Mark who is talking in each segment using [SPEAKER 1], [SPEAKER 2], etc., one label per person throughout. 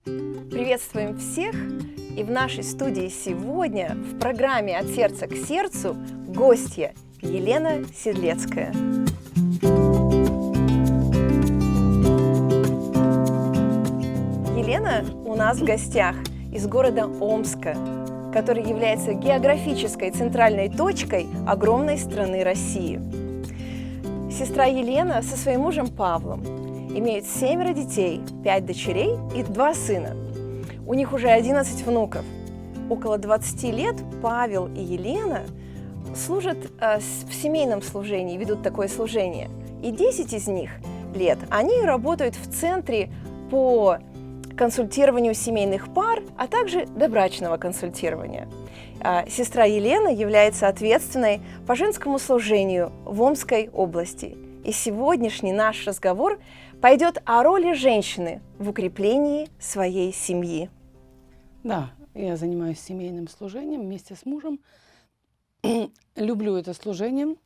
[SPEAKER 1] Приветствуем всех! И в нашей студии сегодня в программе «От сердца к сердцу» гостья Елена Седлецкая. Елена у нас в гостях из города Омска, который является географической центральной точкой огромной страны России. Сестра Елена со своим мужем Павлом имеют 7 детей, 5 дочерей и 2 сына. У них уже 11 внуков. Около 20 лет Павел и Елена служат в семейном служении, ведут такое служение. И 10 из них лет они работают в центре по консультированию семейных пар, а также добрачного консультирования. Сестра Елена является ответственной по женскому служению в Омской области. И сегодняшний наш разговор пойдет о роли женщины в укреплении своей семьи.
[SPEAKER 2] Да, я занимаюсь семейным служением вместе с мужем. Люблю это служение,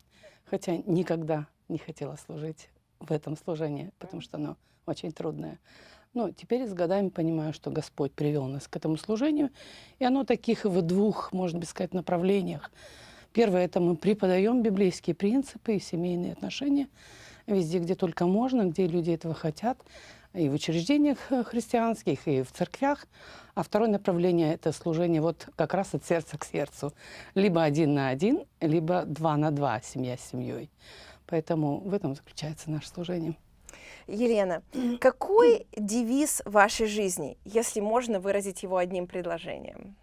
[SPEAKER 2] хотя никогда не хотела служить в этом служении, потому что оно очень трудное. Но теперь с годами понимаю, что Господь привел нас к этому служению, и оно таких в 2, можно сказать, направлениях. Первое – это мы преподаем библейские принципы и семейные отношения везде, где только можно, где люди этого хотят, и в учреждениях христианских, и в церквях. А второе направление – это служение вот как раз от сердца к сердцу. Либо 1 на 1, либо 2 на 2, семья с семьей. Поэтому в этом заключается наше служение.
[SPEAKER 1] Елена, какой девиз вашей жизни, если можно выразить его одним предложением?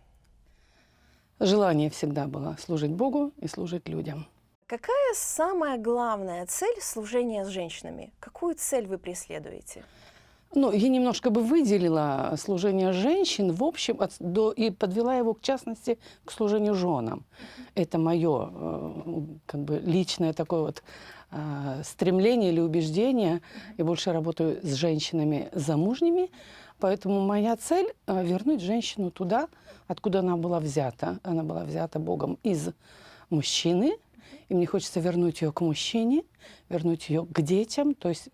[SPEAKER 2] Желание всегда было служить Богу и служить людям.
[SPEAKER 1] Какая самая главная цель служения с женщинами? Какую цель вы преследуете?
[SPEAKER 2] Ну, я немножко бы выделила служение женщин в общем и подвела его, в частности, к служению женам. Это мое как бы личное такое вот стремление или убеждение. Я больше работаю с женщинами замужними, поэтому моя цель – вернуть женщину туда, откуда она была взята. Она была взята Богом из мужчины, и мне хочется вернуть ее к мужчине, вернуть ее к детям, то есть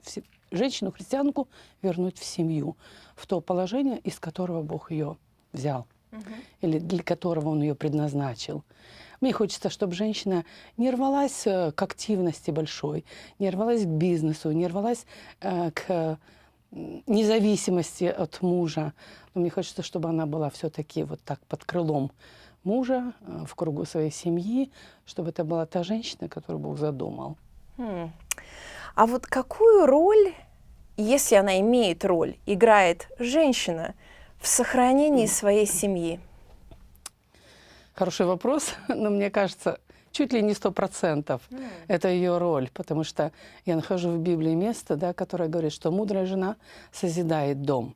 [SPEAKER 2] женщину-христианку вернуть в семью, в то положение, из которого Бог ее взял, или для которого Он ее предназначил. Мне хочется, чтобы женщина не рвалась к активности большой, не рвалась к бизнесу, не рвалась к независимости от мужа. Но мне хочется, чтобы она была все-таки вот так под крылом мужа, в кругу своей семьи, чтобы это была та женщина, которую Бог задумал.
[SPEAKER 1] А вот какую роль, если она имеет роль, играет женщина в сохранении своей семьи?
[SPEAKER 2] Хороший вопрос, но мне кажется, чуть ли не 100% это ее роль, потому что я нахожу в Библии место, да, которое говорит, что мудрая жена созидает дом.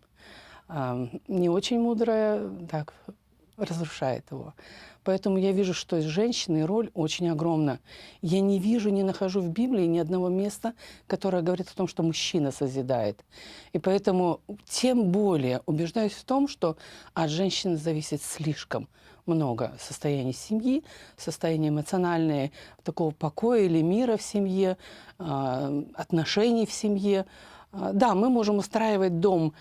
[SPEAKER 2] Не очень мудрая, так, разрушает его. Поэтому я вижу, что с женщиной роль очень огромна. Я не вижу, не нахожу в Библии ни одного места, которое говорит о том, что мужчина созидает. И поэтому тем более убеждаюсь в том, что от женщины зависит слишком много состояния семьи, состояния эмоционального такого покоя или мира в семье, отношений в семье. Да, мы можем устраивать дом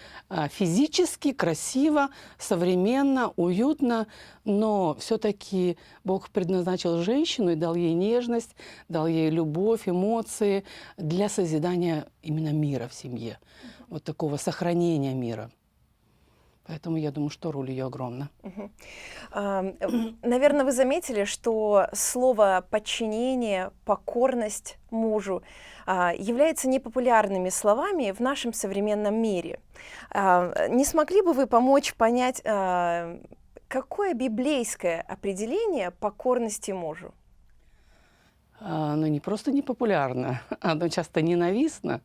[SPEAKER 2] физически, красиво, современно, уютно, но все-таки Бог предназначил женщину и дал ей нежность, дал ей любовь, эмоции для созидания именно мира в семье, вот такого сохранения мира. Поэтому я думаю, что роль ее огромна.
[SPEAKER 1] Наверное, вы заметили, что слово «подчинение», «покорность» мужу являются непопулярными словами в нашем современном мире. Не смогли бы вы помочь понять, какое библейское определение покорности мужу?
[SPEAKER 2] Оно не просто непопулярно, оно часто ненавистно.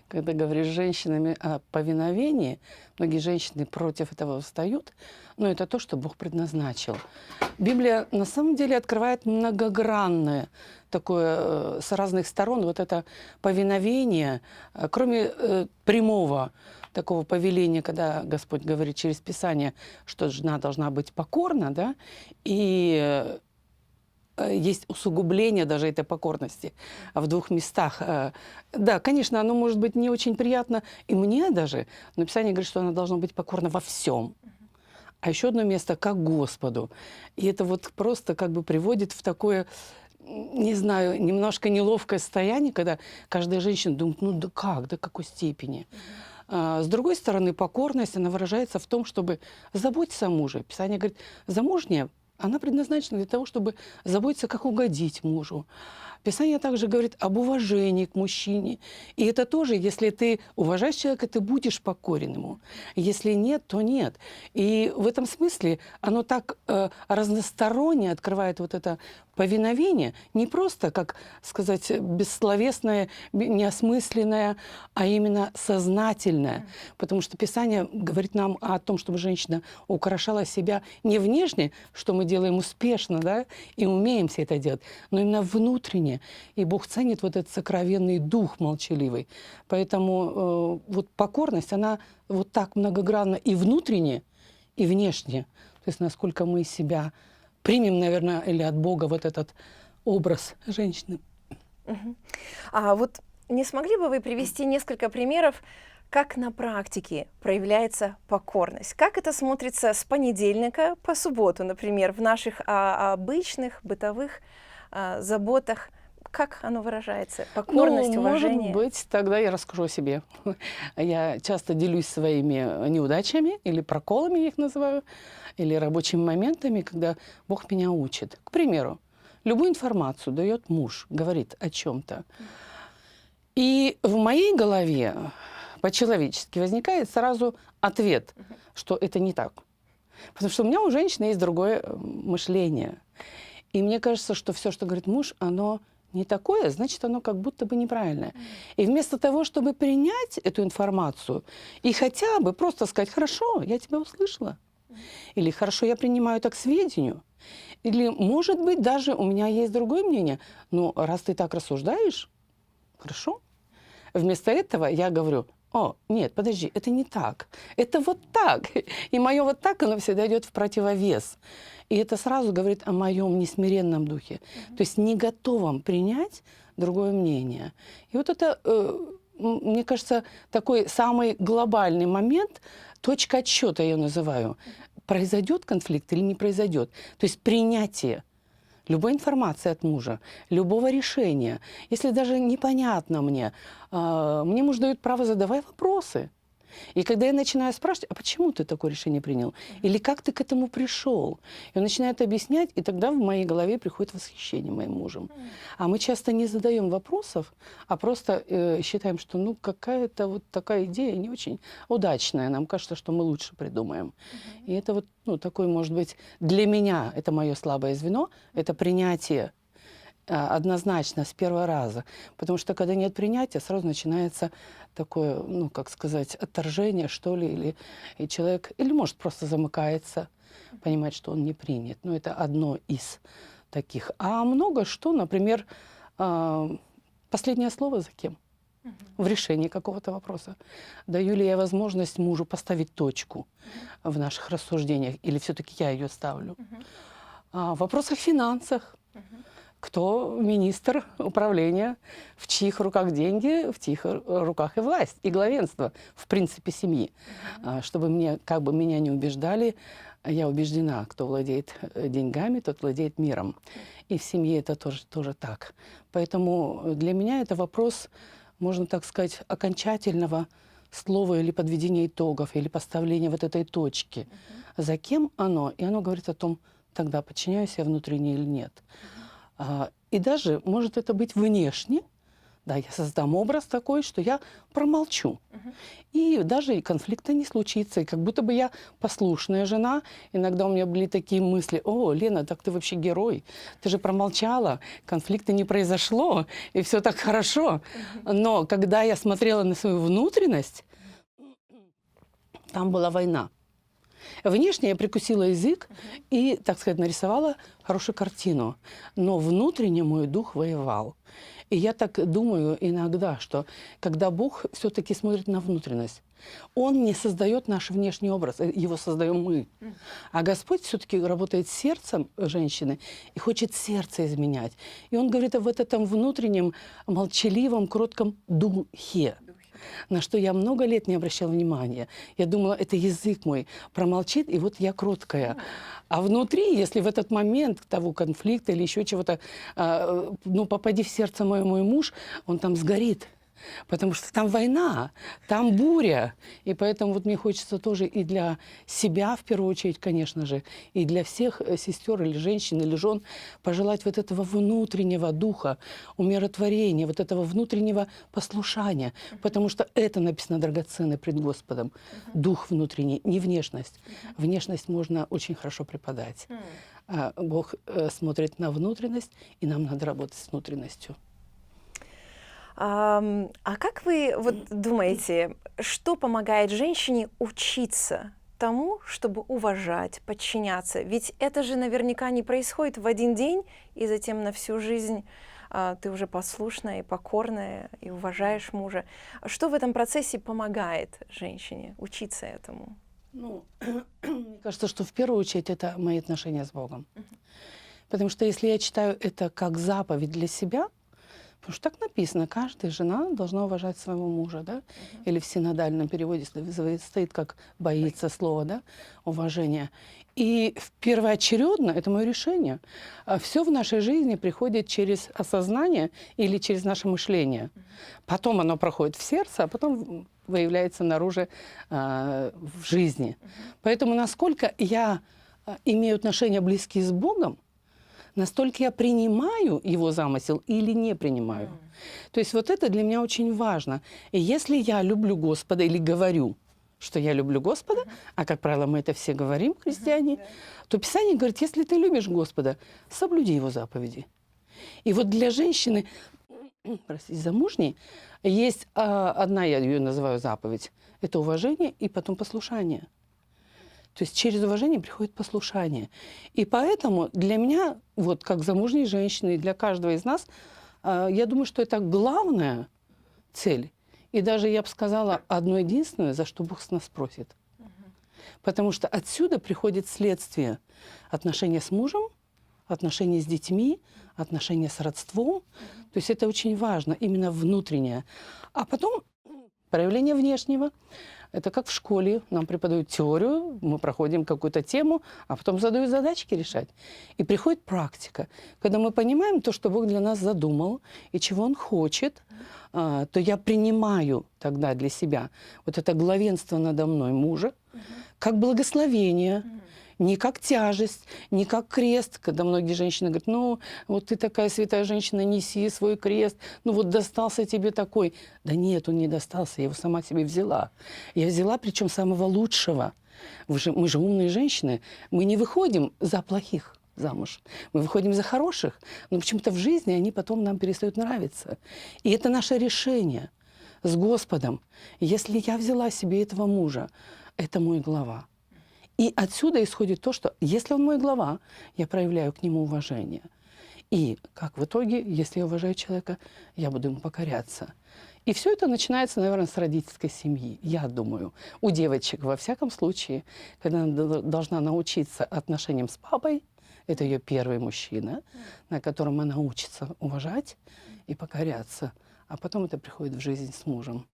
[SPEAKER 2] Когда говоришь с женщинами о повиновении, многие женщины против этого встают, но это то, что Бог предназначил. Библия на самом деле открывает многогранное такое с разных сторон вот это повиновение, кроме прямого такого повеления, когда Господь говорит через Писание, что жена должна быть покорна, да, и есть усугубление даже этой покорности в двух местах. Да, конечно, оно может быть не очень приятно и мне даже, но Писание говорит, что оно должно быть покорно во всем. А еще одно место как Господу. И это вот просто как бы приводит в такое, не знаю, немножко неловкое состояние, когда каждая женщина думает, ну да как, до какой степени. С другой стороны, покорность, она выражается в том, чтобы заботиться о муже. Писание говорит, замужняя, она предназначена для того, чтобы заботиться, как угодить мужу. Писание также говорит об уважении к мужчине. И это тоже, если ты уважаешь человека, ты будешь покорен ему. Если нет, то нет. И в этом смысле оно так разносторонне открывает вот это повиновение, не просто, как сказать, бессловесное, неосмысленное, а именно сознательное. Потому что Писание говорит нам о том, чтобы женщина украшала себя не внешне, что мы делаем успешно, да, и умеем все это делать, но именно внутренне. И Бог ценит вот этот сокровенный дух молчаливый. Поэтому вот покорность, она вот так многогранна и внутренне, и внешне. То есть насколько мы из себя примем, наверное, или от Бога вот этот образ женщины.
[SPEAKER 1] А вот не смогли бы вы привести несколько примеров, как на практике проявляется покорность? Как это смотрится с понедельника по субботу, например, в наших обычных бытовых заботах? Как оно выражается? Покорность, уважение?
[SPEAKER 2] Может быть, тогда я расскажу о себе. Я часто делюсь своими неудачами или проколами, я их называю, или рабочими моментами, когда Бог меня учит. К примеру, любую информацию дает муж, говорит о чем-то. И в моей голове по-человечески возникает сразу ответ, что это не так. Потому что у меня у женщины есть другое мышление. И мне кажется, что все, что говорит муж, оно не такое, значит, оно как будто бы неправильное. И вместо того, чтобы принять эту информацию и хотя бы просто сказать, хорошо, я тебя услышала, или хорошо, я принимаю это к сведению, или, может быть, даже у меня есть другое мнение, но раз ты так рассуждаешь, хорошо. Вместо этого я говорю, о, нет, подожди, это не так, это вот так. И мое вот так, оно всегда идет в противовес. И это сразу говорит о моем несмиренном духе, то есть не готовом принять другое мнение. И вот это, мне кажется, такой самый глобальный момент, точка отсчета я ее называю. Произойдет конфликт или не произойдет? То есть принятие любой информации от мужа, любого решения. Если даже непонятно мне, мне муж дает право задавать вопросы. И когда я начинаю спрашивать, а почему ты такое решение принял? Или как ты к этому пришел? И он начинает объяснять, и тогда в моей голове приходит восхищение моим мужем. А мы часто не задаем вопросов, а просто считаем, что ну какая-то вот такая идея не очень удачная. Нам кажется, что мы лучше придумаем. И это вот ну, такой, может быть, для меня, это мое слабое звено, это принятие однозначно, с первого раза. Потому что, когда нет принятия, сразу начинается такое, ну, как сказать, отторжение, что ли, или и человек, или, может, просто замыкается, понимает, что он не принят. Но это одно из таких. А много что, например, последнее слово за кем? В решении какого-то вопроса. Даю ли я возможность мужу поставить точку в наших рассуждениях, или все-таки я ее ставлю? В вопросах финансах. Кто министр управления, в чьих руках деньги, в чьих руках и власть, и главенство, в принципе, семьи. Чтобы мне, как бы меня не убеждали, я убеждена, кто владеет деньгами, тот владеет миром. И в семье это тоже так. Поэтому для меня это вопрос, можно так сказать, окончательного слова или подведения итогов, или поставления вот этой точки. За кем оно? И оно говорит о том, тогда подчиняюсь я внутренне или нет. И даже может это быть внешне. Да, я создам образ такой, что я промолчу. И даже и конфликта не случится. И как будто бы я послушная жена. Иногда у меня были такие мысли. О, Лена, так ты вообще герой. Ты же промолчала, конфликта не произошло, и все так хорошо. Но когда я смотрела на свою внутренность, там была война. Внешне я прикусила язык и, так сказать, нарисовала хорошую картину. Но внутренне мой дух воевал. И я так думаю иногда, что когда Бог все-таки смотрит на внутренность, Он не создает наш внешний образ, его создаем мы. А Господь все-таки работает с сердцем женщины и хочет сердце изменять. И Он говорит об этом внутреннем, молчаливом, кротком духе, на что я много лет не обращала внимания. Я думала, это язык мой промолчит, и вот я кроткая. А внутри, если в этот момент того конфликта или еще чего-то, попади в сердце мой муж, он там сгорит. Потому что там война, там буря. И поэтому вот мне хочется тоже и для себя, в первую очередь, конечно же, и для всех сестер или женщин, или жен пожелать вот этого внутреннего духа, умиротворения, вот этого внутреннего послушания. Потому что это написано драгоценно пред Господом. Дух внутренний, не внешность. Внешность можно очень хорошо преподать. А Бог смотрит на внутренность, и нам надо работать с внутренностью.
[SPEAKER 1] А как вы вот думаете, что помогает женщине учиться тому, чтобы уважать, подчиняться? Ведь это же наверняка не происходит в один день, и затем на всю жизнь ты уже послушная и покорная, и уважаешь мужа. Что в этом процессе помогает женщине учиться этому?
[SPEAKER 2] Ну, мне кажется, что в первую очередь это мои отношения с Богом. Потому что если я читаю это как заповедь для себя, потому что так написано, каждая жена должна уважать своего мужа, да? Или в синодальном переводе стоит как боится слова, да? Уважение. И первоочередно, это мое решение, все в нашей жизни приходит через осознание или через наше мышление. Потом оно проходит в сердце, а потом выявляется наружу в жизни. Поэтому насколько я имею отношения близкие с Богом, настолько я принимаю его замысел или не принимаю. То есть вот это для меня очень важно. И если я люблю Господа или говорю, что я люблю Господа, а, как правило, мы это все говорим, христиане, то Писание говорит, если ты любишь Господа, соблюди его заповеди. И вот для женщины, простите, замужней, есть одна, я ее называю заповедь, это уважение и потом послушание. То есть через уважение приходит послушание. И поэтому для меня, вот как замужней женщины, и для каждого из нас, я думаю, что это главная цель. И даже, я бы сказала, одно единственное, за что Бог с нас просит. Потому что отсюда приходит следствие отношения с мужем, отношения с детьми, отношения с родством. То есть это очень важно, именно внутреннее. А потом проявление внешнего. Это как в школе. Нам преподают теорию, мы проходим какую-то тему, а потом задают задачки решать. И приходит практика. Когда мы понимаем то, что Бог для нас задумал, и чего Он хочет, то я принимаю тогда для себя вот это главенство надо мной мужа, как благословение, не как тяжесть, не как крест. Когда многие женщины говорят, ну, вот ты такая святая женщина, неси свой крест, ну вот достался тебе такой. Да нет, он не достался, я его сама себе взяла. Я взяла, причем самого лучшего. Мы же умные женщины, мы не выходим за плохих замуж. Мы выходим за хороших, но почему-то в жизни они потом нам перестают нравиться. И это наше решение с Господом. Если я взяла себе этого мужа, это мой глава. И отсюда исходит то, что если он мой глава, я проявляю к нему уважение. И как в итоге, если я уважаю человека, я буду ему покоряться. И все это начинается, наверное, с родительской семьи, я думаю. У девочек, во всяком случае, когда она должна научиться отношениям с папой, это ее первый мужчина, на котором она учится уважать и покоряться. А потом это приходит в жизнь с мужем.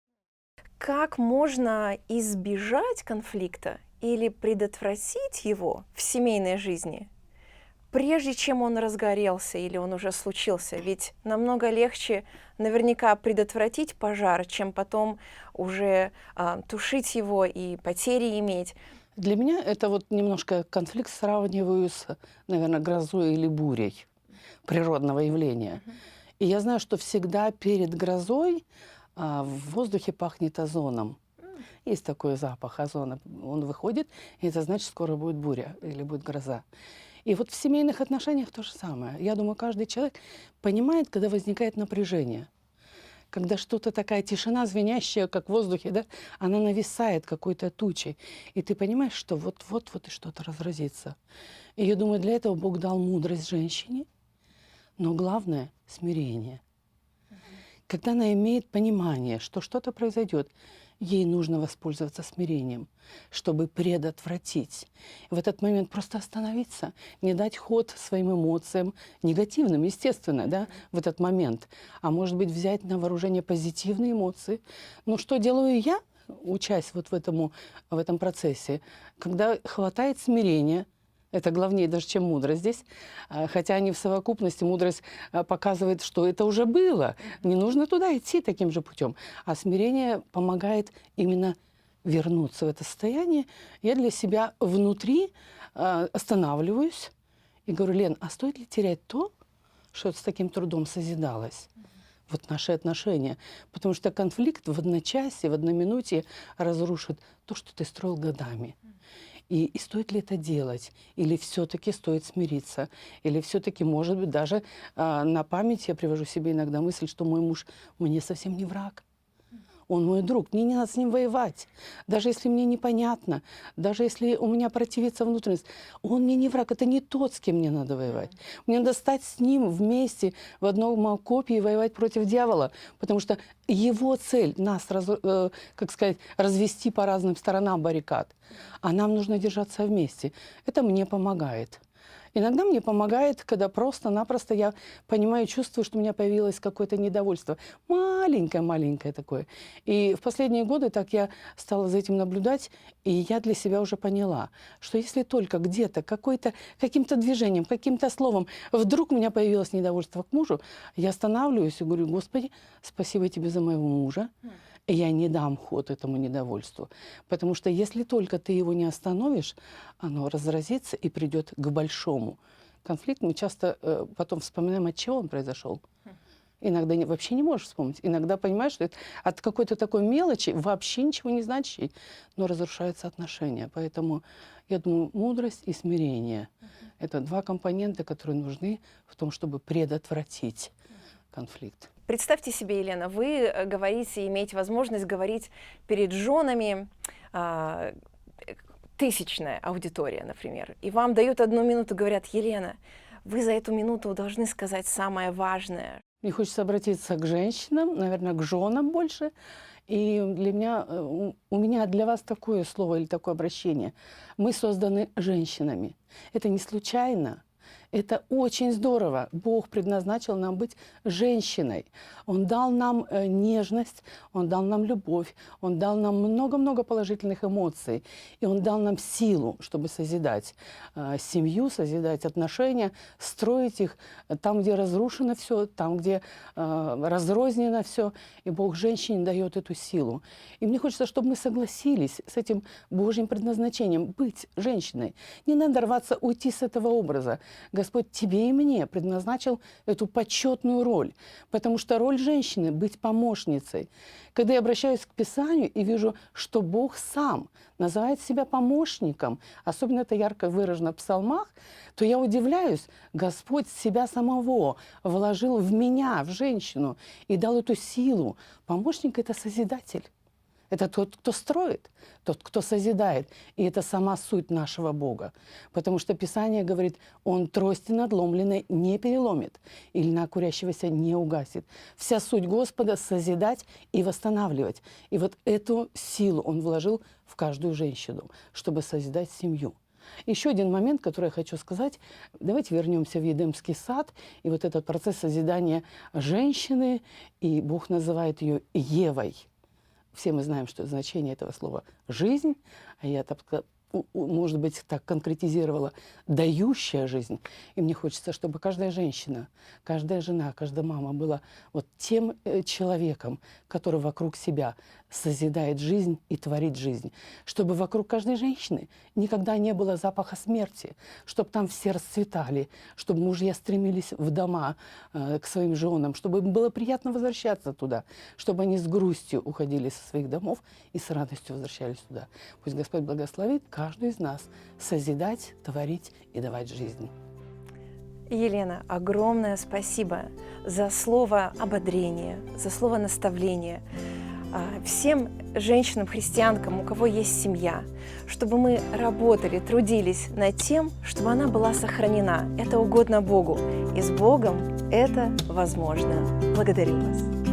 [SPEAKER 1] Как можно избежать конфликта или предотвратить его в семейной жизни, прежде чем он разгорелся или он уже случился? Ведь намного легче наверняка предотвратить пожар, чем потом уже тушить его и потери иметь.
[SPEAKER 2] Для меня это вот немножко конфликт сравниваю с, наверное, грозой или бурей природного явления. И я знаю, что всегда перед грозой в воздухе пахнет озоном. Есть такой запах озона. Он выходит, и это значит, скоро будет буря или будет гроза. И вот в семейных отношениях то же самое. Я думаю, каждый человек понимает, когда возникает напряжение. когда что-то такая тишина, звенящая, как в воздухе, да, она нависает какой-то тучей. И ты понимаешь, что вот и что-то разразится. И я думаю, для этого Бог дал мудрость женщине, но главное – смирение. Когда она имеет понимание, что что-то произойдет, ей нужно воспользоваться смирением, чтобы предотвратить. И в этот момент просто остановиться, не дать ход своим эмоциям, негативным, естественно, да, в этот момент. А может быть, взять на вооружение позитивные эмоции. Но что делаю я, учась вот в этом процессе, когда хватает смирения, это главнее даже, чем мудрость здесь. Хотя они в совокупности, мудрость показывает, что это уже было. Не нужно туда идти таким же путем. А смирение помогает именно вернуться в это состояние. Я для себя внутри останавливаюсь и говорю: Лен, а стоит ли терять то, что с таким трудом созидалось? Вот наши отношения. Потому что конфликт в одночасье, в одной минуте разрушит то, что ты строил годами. И стоит ли это делать? Или все-таки стоит смириться? Или все-таки, может быть, даже на память я привожу себе иногда мысль, что мой муж мне совсем не враг. Он мой друг, мне не надо с ним воевать. Даже если мне непонятно, даже если у меня противится внутренность, он мне не враг, это не тот, с кем мне надо воевать. Мне надо стать с ним вместе в одном окопе и воевать против дьявола, потому что его цель нас, как сказать, развести по разным сторонам баррикад, а нам нужно держаться вместе. Это мне помогает. Иногда мне помогает, когда просто-напросто я понимаю, чувствую, что у меня появилось какое-то недовольство. Маленькое-маленькое такое. И в последние годы так я стала за этим наблюдать, и я для себя уже поняла, что если только где-то каким-то движением, каким-то словом вдруг у меня появилось недовольство к мужу, я останавливаюсь и говорю: Господи, спасибо тебе за моего мужа. И я не дам ход этому недовольству. Потому что если только ты его не остановишь, оно разразится и придет к большому конфликту. Мы часто потом вспоминаем, от чего он произошел. Иногда вообще не можешь вспомнить. Иногда понимаешь, что это от какой-то такой мелочи, вообще ничего не значащей, но разрушаются отношения. Поэтому я думаю, мудрость и смирение – это два компонента, которые нужны в том, чтобы предотвратить конфликт.
[SPEAKER 1] Представьте себе, Елена, вы говорите, имеете возможность говорить перед женами, тысячная аудитория, например, и вам дают 1 минуту, говорят: Елена, вы за эту минуту должны сказать самое важное.
[SPEAKER 2] Мне хочется обратиться к женщинам, наверное, к женам больше. И у меня для вас такое слово или такое обращение. Мы созданы женщинами. Это не случайно. Это очень здорово. Бог предназначил нам быть женщиной. Он дал нам нежность, Он дал нам любовь, Он дал нам много-много положительных эмоций. И Он дал нам силу, чтобы созидать семью, созидать отношения, строить их там, где разрушено все, там, где разрознено все. И Бог женщине дает эту силу. И мне хочется, чтобы мы согласились с этим Божьим предназначением быть женщиной. Не надо рваться, уйти с этого образа. Господь тебе и мне предназначил эту почетную роль, потому что роль женщины – быть помощницей. Когда я обращаюсь к Писанию и вижу, что Бог сам называет себя помощником, особенно это ярко выражено в псалмах, то я удивляюсь, Господь себя самого вложил в меня, в женщину, и дал эту силу. Помощник – это созидатель. Это тот, кто строит, тот, кто созидает. И это сама суть нашего Бога. Потому что Писание говорит: Он трости надломленной не переломит, и льна курящегося не угасит. Вся суть Господа – созидать и восстанавливать. И вот эту силу Он вложил в каждую женщину, чтобы созидать семью. Еще один момент, который я хочу сказать. Давайте вернемся в Едемский сад. И вот этот процесс созидания женщины, и Бог называет ее Евой. Все мы знаем, что значение этого слова «жизнь», а я, может быть, так конкретизировала «дающая жизнь». И мне хочется, чтобы каждая женщина, каждая жена, каждая мама была вот тем человеком, который вокруг себя созидает жизнь и творит жизнь. Чтобы вокруг каждой женщины никогда не было запаха смерти, чтобы там все расцветали, чтобы мужья стремились в дома к своим женам, чтобы им было приятно возвращаться туда, чтобы они с грустью уходили со своих домов и с радостью возвращались туда. Пусть Господь благословит каждую из нас созидать, творить и давать жизнь.
[SPEAKER 1] Елена, огромное спасибо за слово ободрения, за слово наставления всем женщинам-христианкам, у кого есть семья, чтобы мы работали, трудились над тем, чтобы она была сохранена. Это угодно Богу, и с Богом это возможно. Благодарю вас.